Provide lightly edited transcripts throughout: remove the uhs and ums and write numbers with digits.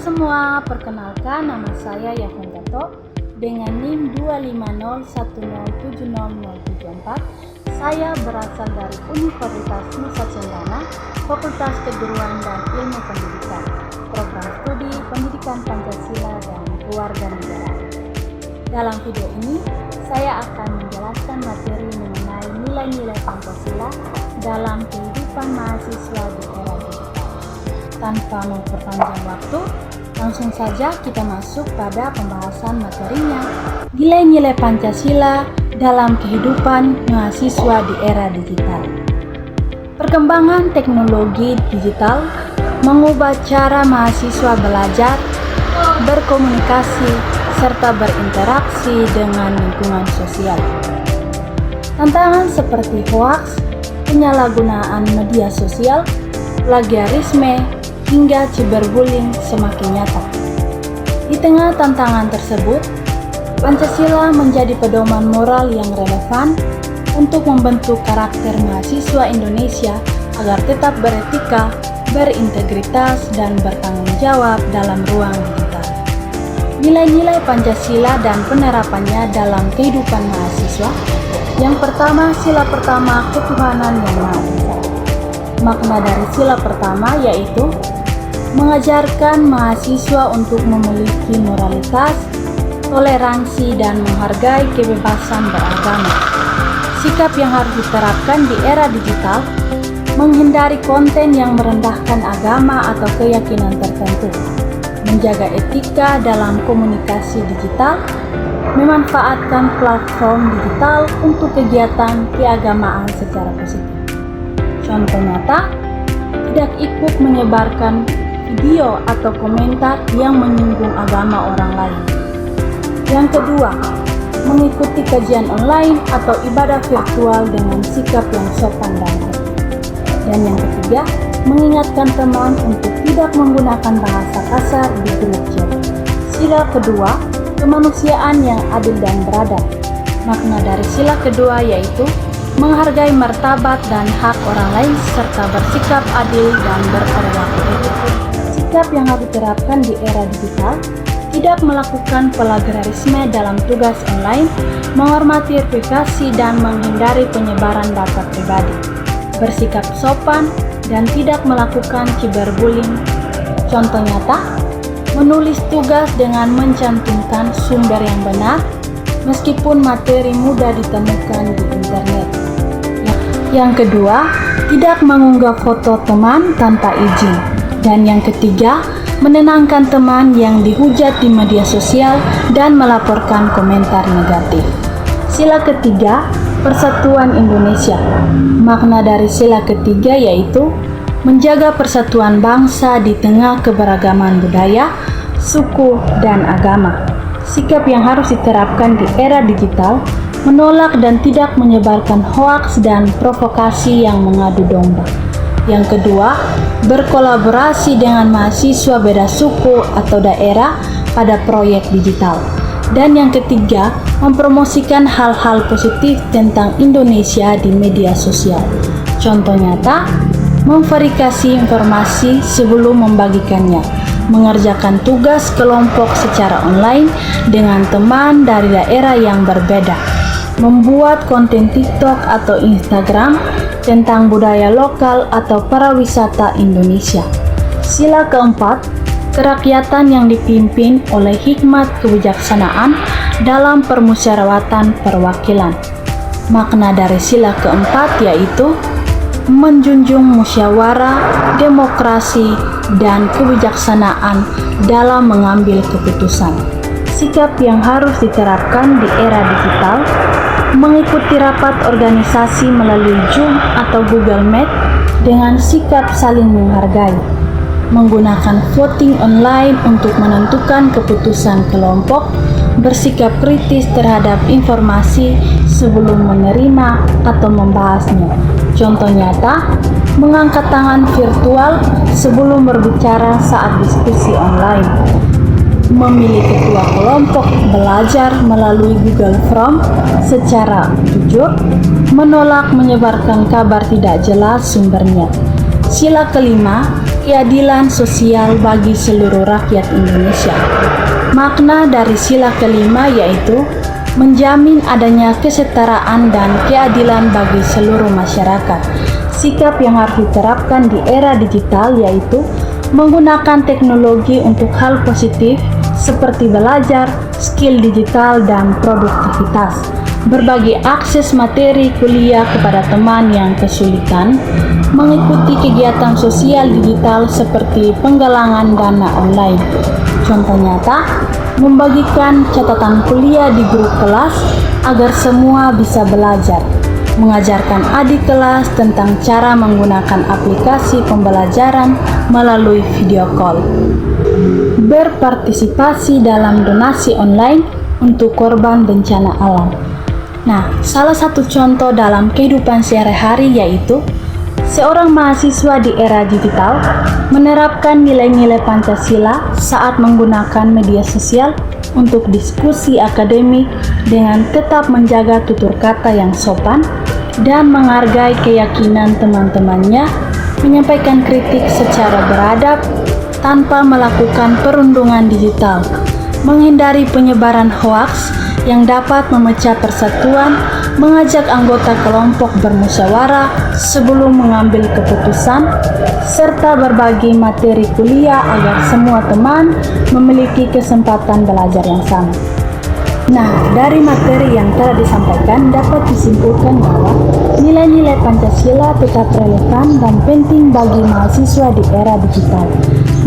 semua, perkenalkan nama saya Yahun Tato dengan NIM 250107074. Saya berasal dari Universitas Nusa Cendana, Fakultas Keguruan dan Ilmu Pendidikan, Program Studi Pendidikan Pancasila dan Kewarganegaraan. Dalam video ini, saya akan menjelaskan materi mengenai nilai-nilai Pancasila dalam kehidupan mahasiswa di era digital. Tanpa memperpanjang waktu, langsung saja kita masuk pada pembahasan materinya. Nilai-nilai Pancasila dalam kehidupan mahasiswa di era digital. Perkembangan teknologi digital mengubah cara mahasiswa belajar, berkomunikasi, serta berinteraksi dengan lingkungan sosial. Tantangan seperti hoaks, penyalahgunaan media sosial, plagiarisme, hingga cyberbullying semakin nyata. Di tengah tantangan tersebut, Pancasila menjadi pedoman moral yang relevan untuk membentuk karakter mahasiswa Indonesia agar tetap beretika, berintegritas, dan bertanggung jawab dalam ruang digital. Nilai-nilai Pancasila dan penerapannya dalam kehidupan mahasiswa. Yang pertama, sila pertama ketuhanan yang Maha Esa. Makna dari sila pertama yaitu mengajarkan mahasiswa untuk memiliki moralitas, toleransi, dan menghargai kebebasan beragama. Sikap yang harus diterapkan di era digital, menghindari konten yang merendahkan agama atau keyakinan tertentu, menjaga etika dalam komunikasi digital, memanfaatkan platform digital untuk kegiatan keagamaan secara positif. Contoh nyata, tidak ikut menyebarkan video atau komentar yang menyinggung agama orang lain. Yang kedua, mengikuti kajian online atau ibadah virtual dengan sikap yang sopan dan baik. Dan yang ketiga, mengingatkan teman untuk tidak menggunakan bahasa kasar di grup chat. Sila kedua, kemanusiaan yang adil dan beradab. Makna dari sila kedua yaitu menghargai martabat dan hak orang lain serta bersikap adil dan berperilaku etis. Sikap yang harus diterapkan di era digital, tidak melakukan plagiarisme dalam tugas online, menghormati privasi dan menghindari penyebaran data pribadi, bersikap sopan dan tidak melakukan cyberbullying. Contoh nyata, menulis tugas dengan mencantumkan sumber yang benar, meskipun materi mudah ditemukan di internet. Yang kedua, tidak mengunggah foto teman tanpa izin. Dan yang ketiga, menenangkan teman yang dihujat di media sosial dan melaporkan komentar negatif. Sila ketiga, persatuan Indonesia. Makna dari sila ketiga yaitu menjaga persatuan bangsa di tengah keberagaman budaya, suku, dan agama. Sikap yang harus diterapkan di era digital, menolak dan tidak menyebarkan hoaks dan provokasi yang mengadu domba. Yang kedua, berkolaborasi dengan mahasiswa beda suku atau daerah pada proyek digital. Dan yang ketiga, mempromosikan hal-hal positif tentang Indonesia di media sosial. Contoh nyata, memverifikasi informasi sebelum membagikannya, mengerjakan tugas kelompok secara online dengan teman dari daerah yang berbeda, membuat konten TikTok atau Instagram tentang budaya lokal atau pariwisata Indonesia. Sila keempat, kerakyatan yang dipimpin oleh hikmat kebijaksanaan dalam permusyawaratan perwakilan. Makna dari sila keempat yaitu menjunjung musyawarah, demokrasi, dan kebijaksanaan dalam mengambil keputusan. Sikap yang harus diterapkan di era digital, mengikuti rapat organisasi melalui Zoom atau Google Meet dengan sikap saling menghargai, menggunakan voting online untuk menentukan keputusan kelompok, bersikap kritis terhadap informasi sebelum menerima atau membahasnya. Contoh nyata, mengangkat tangan virtual sebelum berbicara saat diskusi online, memilih ketua kelompok belajar melalui Google Form secara jujur, menolak menyebarkan kabar tidak jelas sumbernya. Sila kelima, keadilan sosial bagi seluruh rakyat Indonesia. Makna dari sila kelima yaitu menjamin adanya kesetaraan dan keadilan bagi seluruh masyarakat. Sikap yang harus diterapkan di era digital yaitu menggunakan teknologi untuk hal positif seperti belajar, skill digital, dan produktivitas. Berbagi akses materi kuliah kepada teman yang kesulitan, mengikuti kegiatan sosial digital seperti penggalangan dana online. Contoh nyata, membagikan catatan kuliah di grup kelas agar semua bisa belajar, mengajarkan adik kelas tentang cara menggunakan aplikasi pembelajaran melalui video call, berpartisipasi dalam donasi online untuk korban bencana alam. Nah, salah satu contoh dalam kehidupan sehari-hari yaitu seorang mahasiswa di era digital menerapkan nilai-nilai Pancasila saat menggunakan media sosial untuk diskusi akademik dengan tetap menjaga tutur kata yang sopan dan menghargai keyakinan teman-temannya, menyampaikan kritik secara beradab tanpa melakukan perundungan digital, menghindari penyebaran hoaks yang dapat memecah persatuan, mengajak anggota kelompok bermusyawarah sebelum mengambil keputusan, serta berbagi materi kuliah agar semua teman memiliki kesempatan belajar yang sama. Nah, dari materi yang telah disampaikan dapat disimpulkan bahwa nilai-nilai Pancasila tetap relevan dan penting bagi mahasiswa di era digital.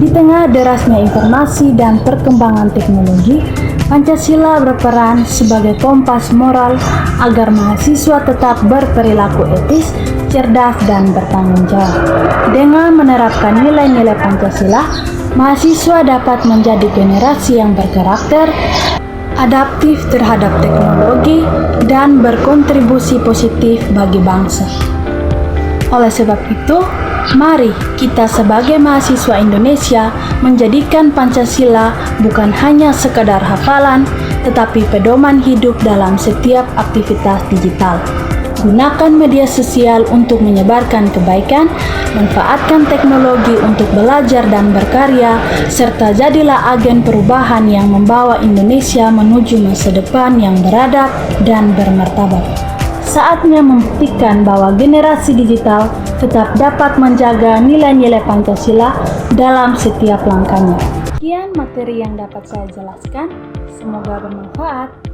Di tengah derasnya informasi dan perkembangan teknologi, Pancasila berperan sebagai kompas moral agar mahasiswa tetap berperilaku etis, cerdas, dan bertanggung jawab. Dengan menerapkan nilai-nilai Pancasila, mahasiswa dapat menjadi generasi yang berkarakter, adaptif terhadap teknologi, dan berkontribusi positif bagi bangsa. Oleh sebab itu, mari kita sebagai mahasiswa Indonesia menjadikan Pancasila bukan hanya sekadar hafalan, tetapi pedoman hidup dalam setiap aktivitas digital. Gunakan media sosial untuk menyebarkan kebaikan, manfaatkan teknologi untuk belajar dan berkarya, serta jadilah agen perubahan yang membawa Indonesia menuju masa depan yang beradab dan bermartabat. Saatnya membuktikan bahwa generasi digital tetap dapat menjaga nilai-nilai Pancasila dalam setiap langkahnya. Sekian materi yang dapat saya jelaskan, semoga bermanfaat.